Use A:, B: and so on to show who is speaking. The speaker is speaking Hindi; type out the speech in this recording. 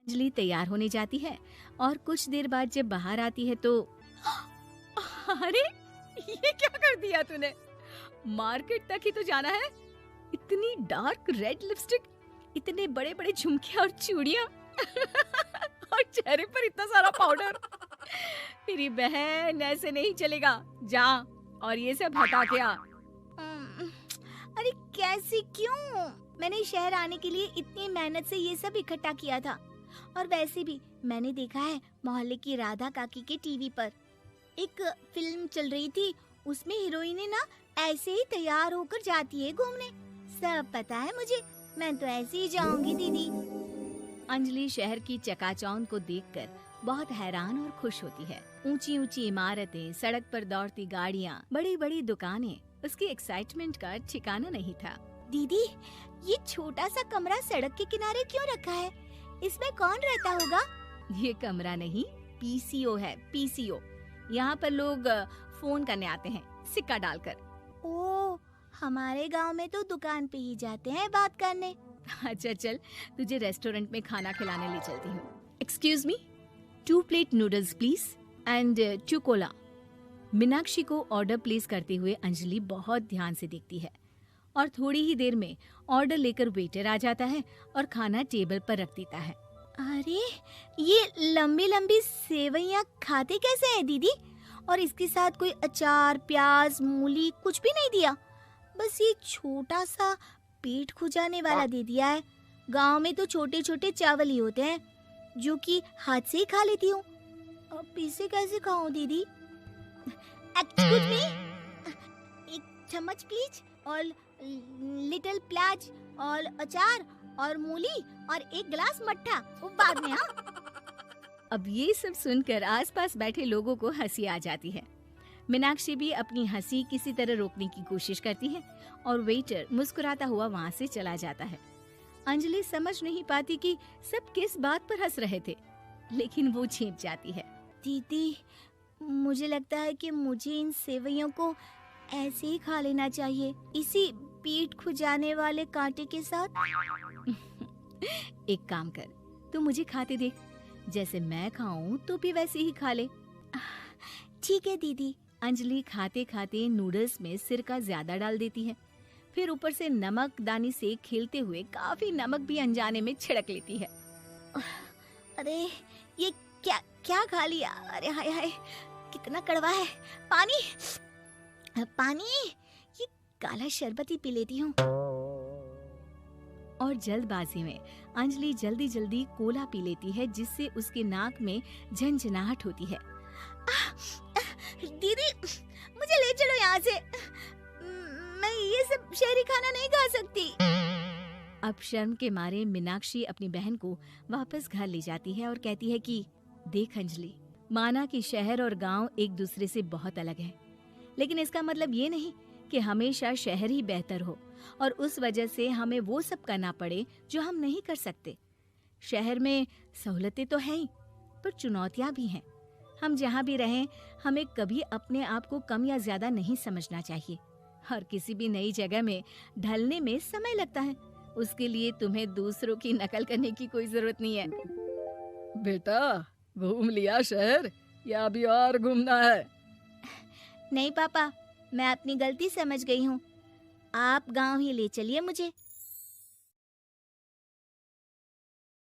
A: अंजलि तैयार होने जाती है और कुछ देर बाद जब बाहर आती है तो अरे ये क्या कर दिया तूने? मार्केट तक ही तो जाना है। इतनी डार्क रेड लिपस्टिक, इतने बड़े बड़े झुमके और चूड़ियां और चेहरे पर इतना सारा पाउडर। मेरी बहन, ऐसे नहीं चलेगा। जा और ये सब हटा के आ। अरे कैसे, क्यों? मैंने शहर आने के लिए इतनी मेहनत से ये सब इकट्ठा किया था। और वैसे भी मैंने देखा है मोहल्ले की राधा काकी के टीवी पर एक फिल्म चल रही थी, उसमें हीरोइन ना ऐसे ही तैयार होकर जाती है घूमने। सब पता है मुझे, मैं तो ऐसे ही जाऊंगी दीदी। अंजलि शहर की चकाचौंध को देखकर बहुत हैरान और खुश होती है। ऊंची ऊंची इमारतें, सड़क पर दौड़ती गाड़ियाँ, बड़ी बड़ी दुकानें, उसकी एक्साइटमेंट का ठिकाना नहीं था। दीदी, ये छोटा सा कमरा सड़क के किनारे क्यों रखा है? इसमें कौन रहता होगा? ये कमरा नहीं, पीसीओ है, पीसीओ। यहाँ पर लोग फोन करने आते हैं सिक्का डालकर। ओह, हमारे गांव में तो दुकान पे ही जाते हैं बात करने। अच्छा चल, तुझे रेस्टोरेंट में खाना खिलाने ले चलती हूँ। Excuse me, 2 plate noodles please and 2 Cola. Meenakshi को ऑर्डर प्लेस करते हुए अंजलि बहुत ध्यान से देखती है और थोड़ी ही देर में ऑर्डर लेकर वेटर आ जाता है और खाना टेबल पर रख देता है। अरे ये लंबी लंबी सेवइयाँ खाते कैसे हैं दीदी? और इसके साथ कोई अचार, प्याज, मूली कुछ भी नहीं दिया, बस ये छोटा सा पेट खुजाने वाला दे दिया है। गांव में तो छोटे छोटे चावल ही होते हैं जो कि हाथ से ही खा लेती हूँ। अब इसे कैसे खाऊं दीदी? एक्सक्यूज मी, एक चम्मच प्लीज और लिटिल प्याज और अचार और मूली और एक गिलास मट्ठा, वो बाद में। हाँ। अब ये सब सुनकर आसपास बैठे लोगों को हंसी आ जाती है। मीनाक्षी भी अपनी हंसी किसी तरह रोकने की कोशिश करती है और वेटर मुस्कुराता हुआ वहाँ से चला जाता है। अंजलि समझ नहीं पाती कि सब किस बात पर हंस रहे थे, लेकिन वो छिप जाती है। दीदी, मुझे लगता है कि मुझे इन सेवइयों को ऐसे ही खा लेना चाहिए, इसी पेट खुजाने वाले कांटे के साथ। एक काम कर, तू मुझे खाते देख, जैसे मैं खाऊं तो भी वैसे ही खा ले। ठीक है दीदी। अंजलि खाते खाते नूडल्स में सिरका ज्यादा डाल देती है, फिर ऊपर से नमक दानी से खेलते हुए काफी नमक भी अनजाने में छिड़क लेती है। अरे ये क्या क्या खा लिया? अरे हाय हाय, कितना कड़वा है। पानी पानी, ये काला शरबत ही पी लेती हूँ। और जल्दबाजी में अंजलि जल्दी जल्दी कोला पी लेती है, जिससे उसके नाक में झंझनाहट होती है। दीदी, मुझे ले चलो यहाँ से, मैं ये सब शहरी खाना नहीं खा सकती। अब शर्म के मारे मीनाक्षी अपनी बहन को वापस घर ले जाती है और कहती है कि देख अंजलि, माना कि शहर और गांव एक दूसरे से बहुत अलग है, लेकिन इसका मतलब ये नहीं कि हमेशा शहर ही बेहतर हो और उस वजह से हमें वो सब करना पड़े जो हम नहीं कर सकते। शहर में सहूलतें तो हैं ही, पर चुनौतियां भी हैं। हम जहाँ भी रहें, हमें कभी अपने आप को कम या ज्यादा नहीं समझना चाहिए। और किसी भी नई जगह में ढलने में समय लगता है, उसके लिए तुम्हें दूसरों की नकल करने की कोई जरूरत नहीं है।
B: बेटा, घूम लिया शहर या अभी और घूमना है?
A: नहीं पापा, मैं अपनी गलती समझ गई हूँ। आप गांव ही ले चलिए मुझे।